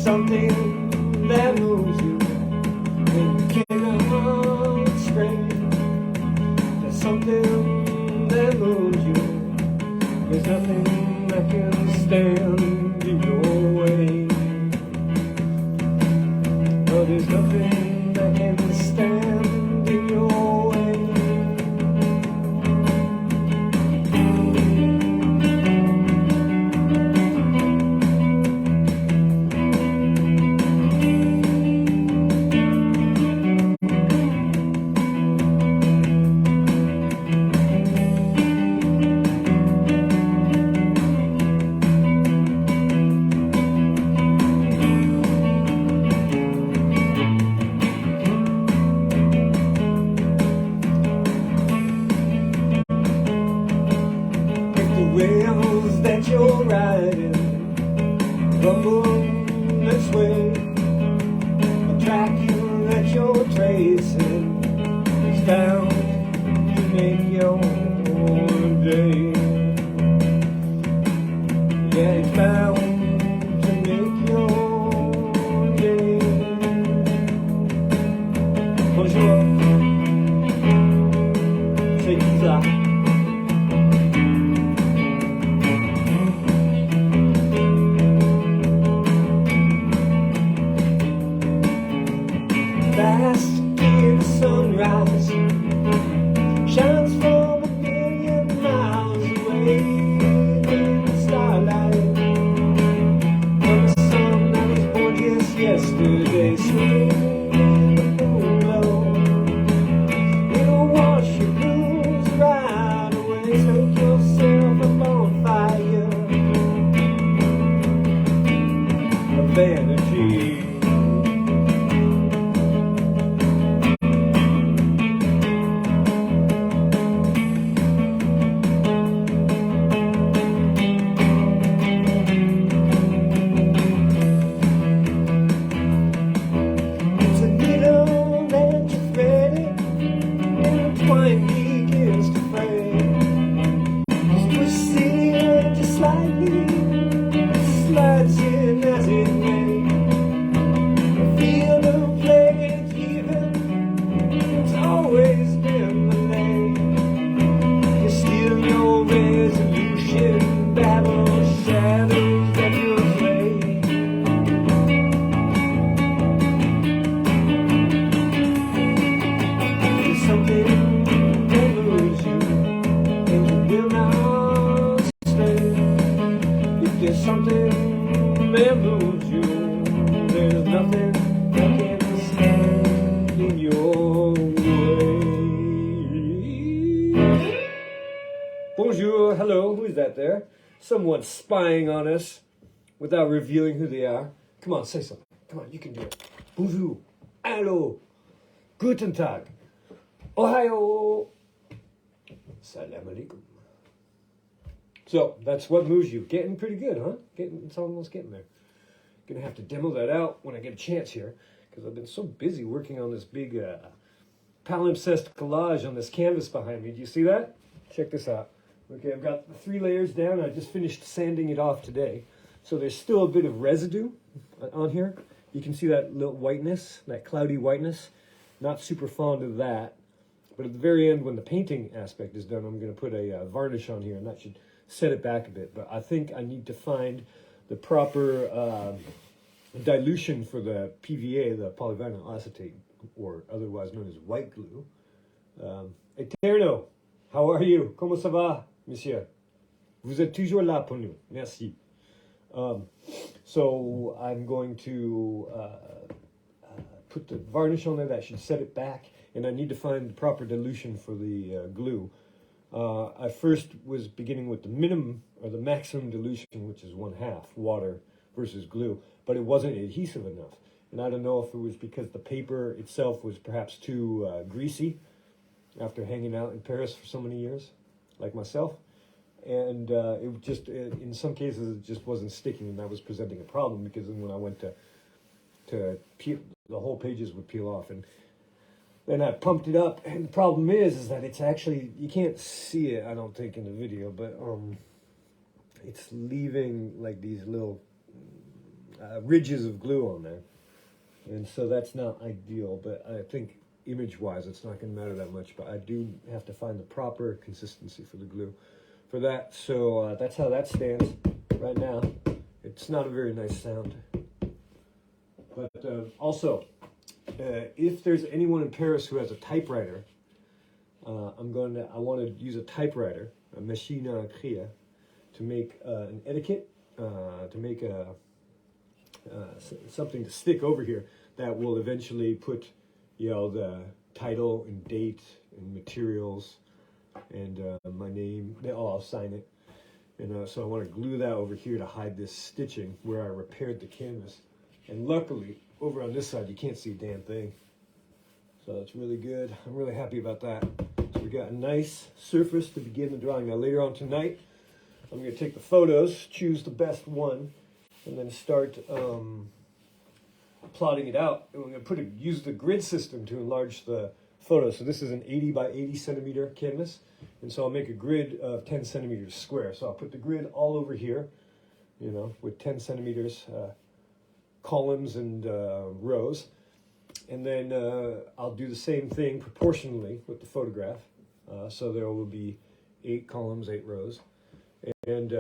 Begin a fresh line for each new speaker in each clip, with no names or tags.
something that moves you and you cannot explain. There's something that moves you. There's nothing that can stand in your way. Oh, there's nothing that can stand in your way. Wheels that you're riding rumble and sway. The track that you're tracing is bound to make your day. Yeah, it's bound to make your day. Bonjour. C'est qui ça? Fast in the sunrise shines from a million miles away in the starlight from the sun that was born just yesterday. Swing in the moon glow, it'll wash your blues right away. Make yourself a bonfire of energy. There's something that moves you. There's nothing that can stand in your way. Bonjour, hello, who is that there? Someone spying on us without revealing who they are. Come on, say something. Come on, you can do it. Bonjour, hello, guten Tag, Ohio, salam alaikum. So that's what moves you. Getting pretty good, huh? It's almost getting there. Gonna have to demo that out when I get a chance here, because I've been so busy working on this big palimpsest collage on this canvas behind me. Do you see that? Check this out. Okay, I've got the 3 layers down. I just finished sanding it off today. So there's still a bit of residue on here. You can see that little whiteness, that cloudy whiteness. Not super fond of that. But at the very end, when the painting aspect is done, I'm going to put a varnish on here, and that should set it back a bit. But I think I need to find the proper dilution for the PVA, the polyvinyl acetate, or otherwise known as white glue. Eterno, how are you? Comment ça va, monsieur? Vous êtes toujours là pour nous. Merci. So I'm going to put the varnish on there. That should set it back. And I need to find the proper dilution for the glue. I first was beginning with the minimum or the maximum dilution, which is 1/2 water versus glue, but it wasn't adhesive enough. And I don't know if it was because the paper itself was perhaps too greasy after hanging out in Paris for so many years, like myself. And it just, in some cases, it just wasn't sticking, and that was presenting a problem, because then when I went to peel, the whole pages would peel off. And then I pumped it up, and the problem is that it's actually, you can't see it, I don't think, in the video, but it's leaving like these little ridges of glue on there. And so that's not ideal, but I think image-wise it's not going to matter that much, but I do have to find the proper consistency for the glue for that. So that's how that stands right now. It's not a very nice sound. But also, if there's anyone in Paris who has a typewriter, I want to use a typewriter, a machine à écrire, to make an etiquette, to make something to stick over here that will eventually put, the title and date and materials and my name. I'll sign it. And so I want to glue that over here to hide this stitching where I repaired the canvas. And luckily, over on this side, you can't see a damn thing. So that's really good. I'm really happy about that. So we got a nice surface to begin the drawing. Now later on tonight, I'm going to take the photos, choose the best one, and then start plotting it out. And we're going to use the grid system to enlarge the photo. So this is an 80 by 80 centimeter canvas. And so I'll make a grid of 10 centimeters square. So I'll put the grid all over here, with 10 centimeters columns and rows. And then I'll do the same thing proportionally with the photograph. So there will be 8 columns, 8 rows. And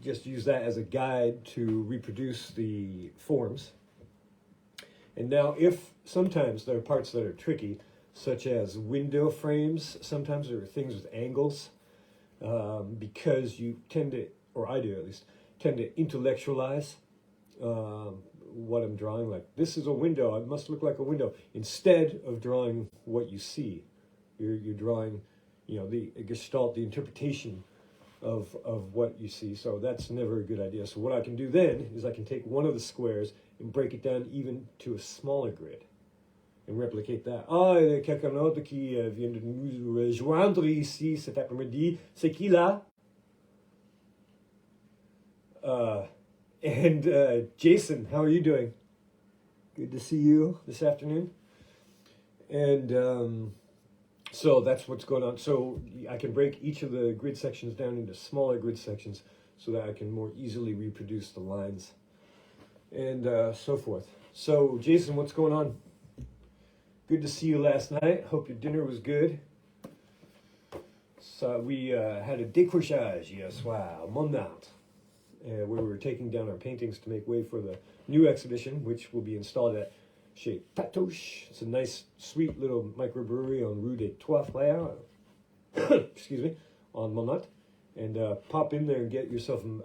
just use that as a guide to reproduce the forms. And now if sometimes there are parts that are tricky, such as window frames, sometimes there are things with angles, because you tend to, or I do at least, tend to intellectualize what I'm drawing. Like, this is a window, it must look like a window, instead of drawing what you see. You're drawing, the gestalt, the interpretation of what you see. So that's never a good idea. So what I can do then is I can take one of the squares and break it down even to a smaller grid and replicate that. Ah, il y a quelqu'un d'autre qui vient de nous rejoindre ici cet après-midi. C'est qui là? And Jason, how are you doing? Good to see you this afternoon. And so that's what's going on. So I can break each of the grid sections down into smaller grid sections so that I can more easily reproduce the lines and so forth. So Jason, what's going on? Good to see you last night. Hope your dinner was good. So we had a décrochage hier soir, Montmartre, where we were taking down our paintings to make way for the new exhibition, which will be installed at Chez Patoche. It's a nice, sweet little microbrewery on Rue des Trois Frères, excuse me, on Montmartre. And pop in there and get yourself an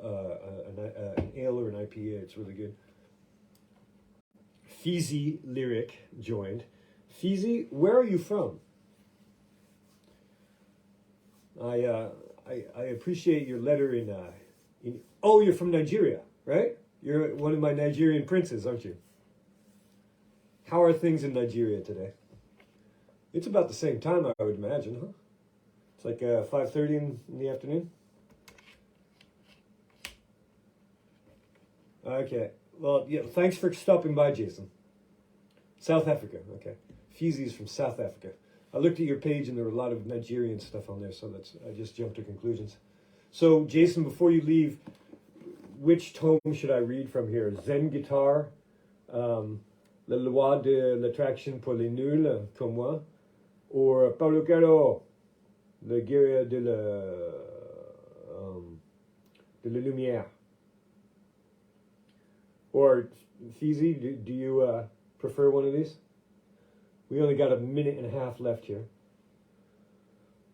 ale or an IPA. It's really good. Feezy Lyric joined. Feezy, where are you from? I appreciate your letter in oh, you're from Nigeria, right? You're one of my Nigerian princes, aren't you? How are things in Nigeria today? It's about the same time, I would imagine, huh? It's like 5:30 in the afternoon. Okay. Well, yeah, thanks for stopping by, Jason. South Africa, okay. Feezy is from South Africa. I looked at your page and there were a lot of Nigerian stuff on there, so I just jumped to conclusions. So, Jason, before you leave, which tome should I read from here? Zen Guitar, La loi de l'attraction pour les nuls, comme moi, or Paulo Coelho, Le guerrier de la lumière? Or, Feezy, do you prefer one of these? We only got a minute and a half left here.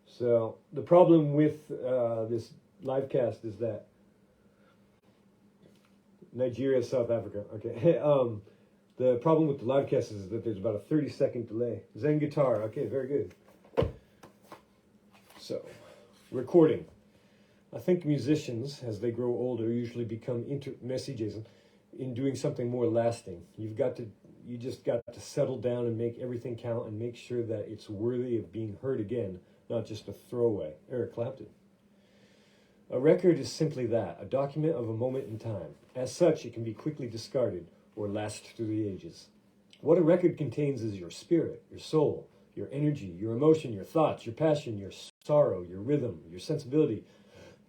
So the problem with this live cast is that Nigeria, South Africa. Okay. The problem with the live cast is that there's about a 30-second delay. Zen Guitar. Okay, very good. So, recording. I think musicians, as they grow older, usually become merci, Jason, in doing something more lasting. You just got to settle down and make everything count and make sure that it's worthy of being heard again, not just a throwaway. Eric Clapton. A record is simply that, a document of a moment in time. As such, it can be quickly discarded or last through the ages. What a record contains is your spirit, your soul, your energy, your emotion, your thoughts, your passion, your sorrow, your rhythm, your sensibility,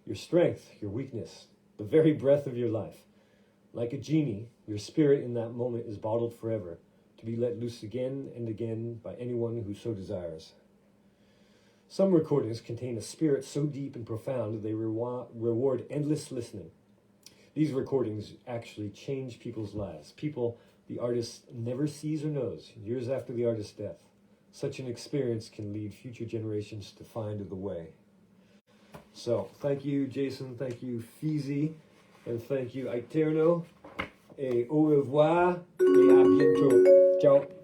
your strength, your weakness, the very breath of your life. Like a genie, your spirit in that moment is bottled forever, to be let loose again and again by anyone who so desires. Some recordings contain a spirit so deep and profound that they reward endless listening. These recordings actually change people's lives, people the artist never sees or knows, years after the artist's death. Such an experience can lead future generations to find the way. So, thank you, Jason, thank you, Fizi, and thank you, Iterno, et au revoir, et à bientôt. Ciao.